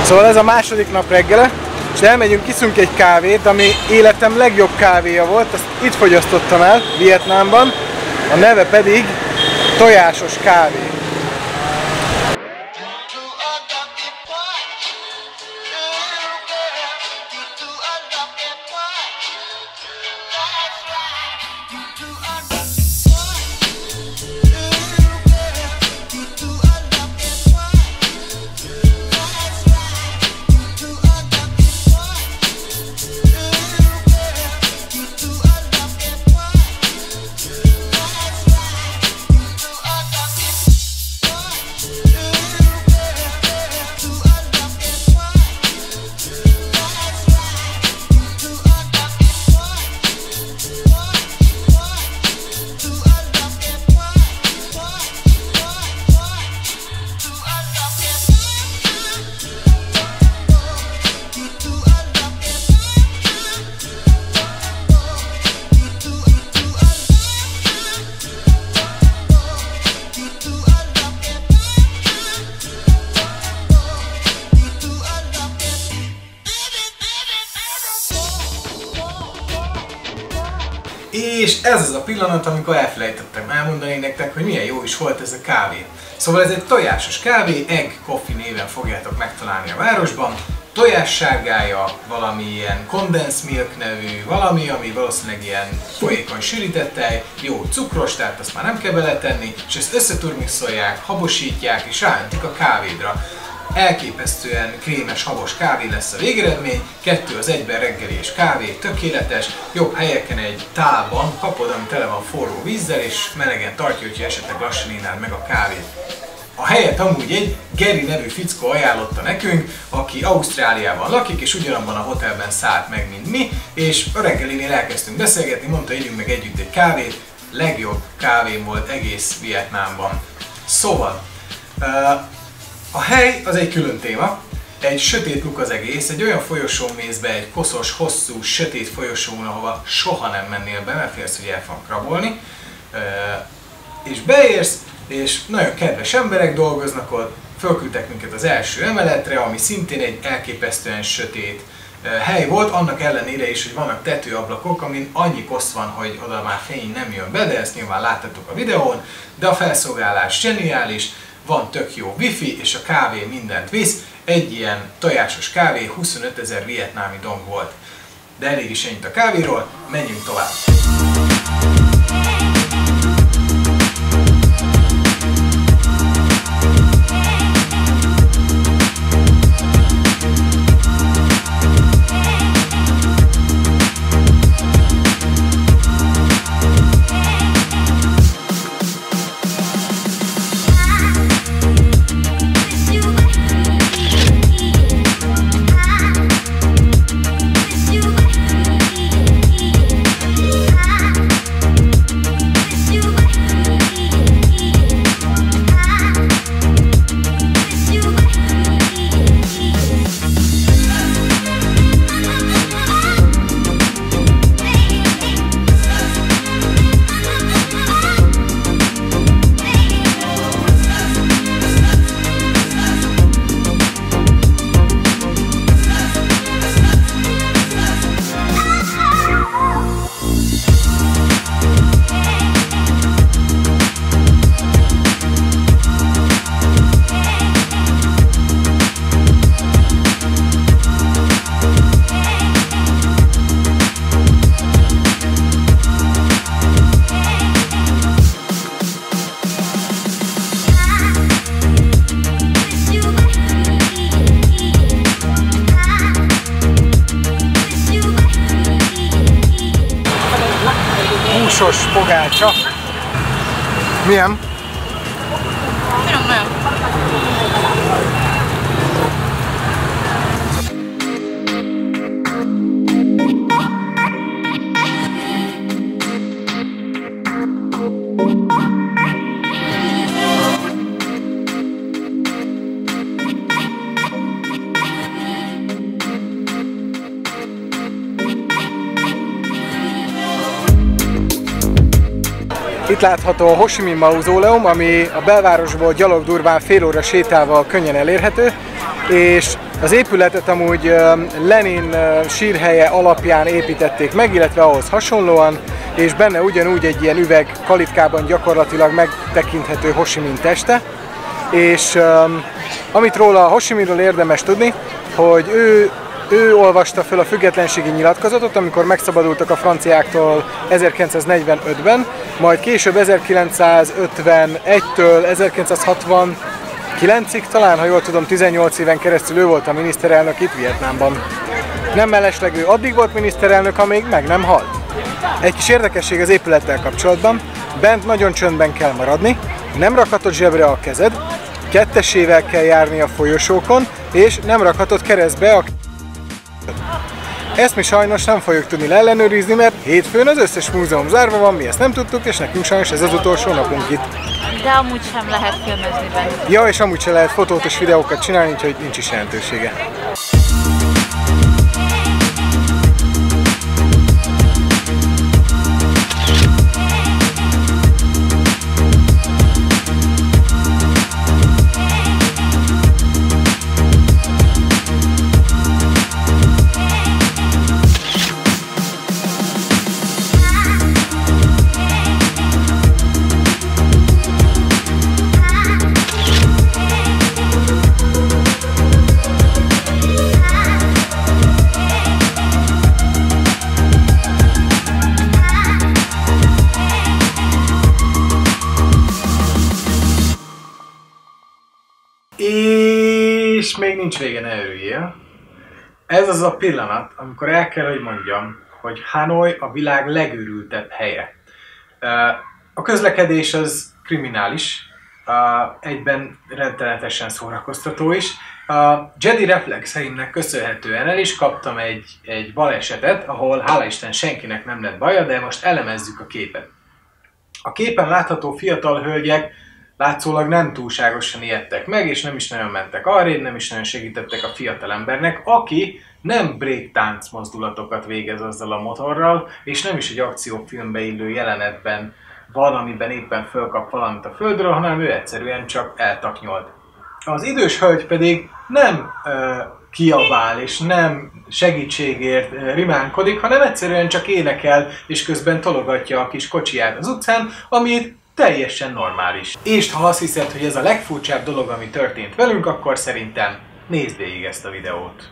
Szóval ez a második nap reggele, és elmegyünk, iszunk egy kávét, ami életem legjobb kávéja volt, azt itt fogyasztottam el, Vietnámban, a neve pedig tojásos kávé. És ez az a pillanat, amikor elfelejtettem elmondani nektek, hogy milyen jó is volt ez a kávé. Szóval ez egy tojásos kávé, Egg Coffee néven fogjátok megtalálni a városban. Tojássárgája, valami ilyen condensed milk nevű, valami, ami valószínűleg ilyen folyékony sűrített tej, jó cukros, tehát azt már nem kell beletenni, és ezt összeturmixolják, habosítják és ráöntik a kávédra. Elképesztően krémes, habos kávé lesz a végeredmény, 2 az 1-ben reggeli és kávé, tökéletes, jobb helyeken egy tálban kapod, ami tele van forró vízzel, és melegen tartja, hogyha esetleg lassan inád meg a kávét. A helyet amúgy egy Geri nevű fickó ajánlotta nekünk, aki Ausztráliában lakik, és ugyanabban a hotelben szállt meg, mint mi, és a reggelinél elkezdtünk beszélgetni, mondta, ígyünk meg együtt egy kávét, legjobb kávém volt egész Vietnámban. Szóval, a hely az egy külön téma, egy sötét luk az egész, egy olyan folyosón mész be, egy koszos, hosszú, sötét folyosón, ahova soha nem mennél be, mert félsz, hogy el fognak rabolni. És beérsz, és nagyon kedves emberek dolgoznak ott, fölküldtek minket az első emeletre, ami szintén egy elképesztően sötét hely volt, annak ellenére is, hogy vannak tetőablakok, amin annyi kosz van, hogy oda már fény nem jön be, de ezt nyilván láttátok a videón, de a felszolgálás zseniális, van tök jó wifi, és a kávé mindent visz. Egy ilyen tojásos kávé 25 000 vietnámi dong volt. De elég is ennyit a kávéról, menjünk tovább! Húsos pogácsa. Milyen? Finom nagyon. Itt látható a Ho Chi Minh mauzóleum, ami a belvárosból gyalog durván fél óra sétával könnyen elérhető, és az épületet amúgy Lenin sírhelye alapján építették meg, illetve ahhoz hasonlóan, és benne ugyanúgy egy ilyen üveg kalitkában gyakorlatilag megtekinthető Ho Chi Minh teste, és amit róla Ho Chi Minhról érdemes tudni, hogy ő olvasta föl a függetlenségi nyilatkozatot, amikor megszabadultak a franciáktól 1945-ben, majd később 1951-től 1969-ig talán, ha jól tudom, 18 éven keresztül ő volt a miniszterelnök itt Vietnámban. Nem mellesleg ő addig volt miniszterelnök, amíg meg nem halt. Egy kis érdekesség az épülettel kapcsolatban, bent nagyon csöndben kell maradni, nem rakhatod zsebre a kezed, kettesével kell járni a folyosókon, és nem rakhatod keresztbe a Ezt mi sajnos nem fogjuk tudni leellenőrizni, mert hétfőn az összes múzeum zárva van, mi ezt nem tudtuk, és nekünk sajnos ez az utolsó napunk itt. De amúgy sem lehet filmezni benne. Ja, és amúgy se lehet fotót és videókat csinálni, úgyhogy nincs is jelentősége. És még nincs vége, ne örüljél. Ez az a pillanat, amikor el kell, hogy mondjam, hogy Hanoi a világ legőrültebb helye. A közlekedés az kriminális, egyben rettenetesen szórakoztató is. A Jedi reflexeimnek köszönhetően el is kaptam egy balesetet, ahol hála Isten senkinek nem lett baja, de most elemezzük a képet. A képen látható fiatal hölgyek látszólag nem túlságosan ijedtek meg, és nem is nagyon mentek arrébb, nem is nagyon segítettek a fiatalembernek, aki nem breaktánc mozdulatokat végez azzal a motorral, és nem is egy akciófilmbe illő jelenetben van, amiben éppen fölkap valamit a földről, hanem ő egyszerűen csak eltaknyolt. Az idős hölgy pedig nem kiabál, és nem segítségért rimánkodik, hanem egyszerűen csak énekel, és közben tologatja a kis kocsiját az utcán, amit teljesen normális. És ha azt hiszed, hogy ez a legfurcsább dolog, ami történt velünk, akkor szerintem nézd végig ezt a videót.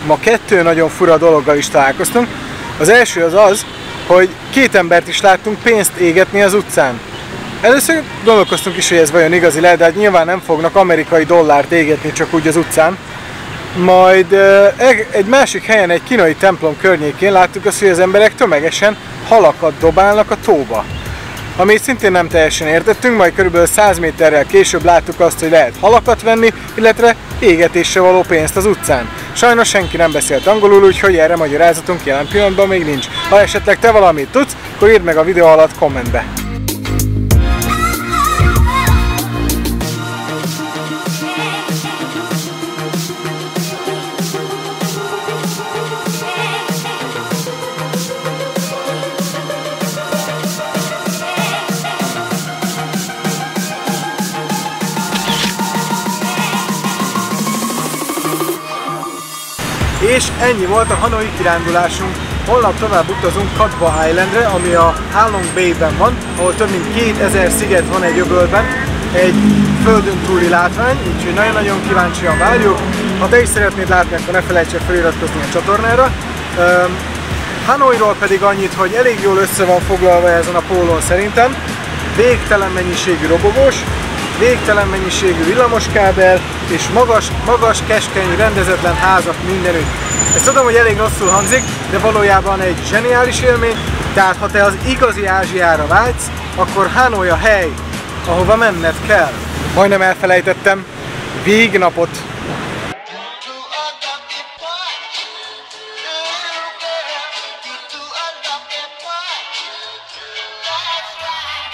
Ma kettő nagyon fura dologgal is találkoztunk. Az első az, hogy két embert is láttunk pénzt égetni az utcán. Először gondolkoztunk is, hogy ez vajon igazi lehet, de hát nyilván nem fognak amerikai dollárt égetni csak úgy az utcán. Majd egy másik helyen, egy kínai templom környékén láttuk azt, hogy az emberek tömegesen halakat dobálnak a tóba. Amit szintén nem teljesen értettünk, majd körülbelül 100 méterrel később láttuk azt, hogy lehet halakat venni, illetve égetésre való pénzt az utcán. Sajnos senki nem beszélt angolul, úgyhogy erre magyarázatunk jelen pillanatban még nincs. Ha esetleg te valamit tudsz, akkor írd meg a videó alatt kommentbe. És ennyi volt a hanoi kirándulásunk. Holnap tovább utazunk Katba Islandre, ami a Halong Bay-ben van, ahol több mint 2000 sziget van egy öbölben. Egy földön túli látvány, úgyhogy nagyon-nagyon kíváncsian várjuk. Ha te is szeretnéd látni, akkor ne felejts el feliratkozni a csatornára. Hanoiról pedig annyit, hogy elég jól össze van foglalva ezen a pólón szerintem. Végtelen mennyiségű robogós, végtelen mennyiségű villamoskábel és magas, keskeny, rendezetlen házak mindenütt. Ezt tudom, hogy elég rosszul hangzik, de valójában egy zseniális élmény, tehát ha te az igazi Ázsiára vágysz, akkor Hanoi a hely, ahova menned kell. Majdnem elfelejtettem, végnapot